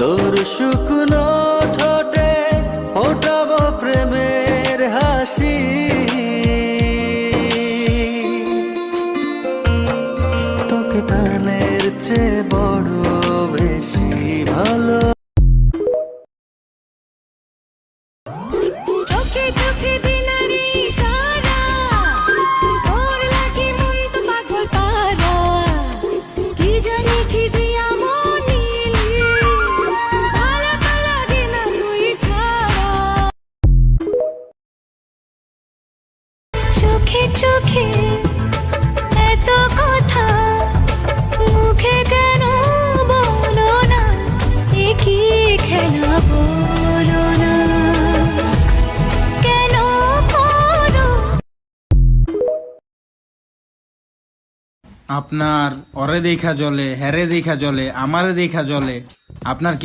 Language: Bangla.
তোর শুকনো ঠোঁটে ফোটাবো প্রেমের হাসি, তোকে প্রাণের চেয়ে বড় বেশি ভালো। চোখে চোখে দিনারি ইশারা, তোর লাগি মন তো পাগল পারা, কি জানি কি দিয়া মন নিলি, ভালো তো লাগে না তুই ছাড়া। চোখে চোখে এত কথা, মুখে কেন বলো না, এ কি খেলা বলো না, কেন করো। আপনার অরে দেখা জলে, হেরে দেখা জলে, আমারে দেখা জলে, আপনার কি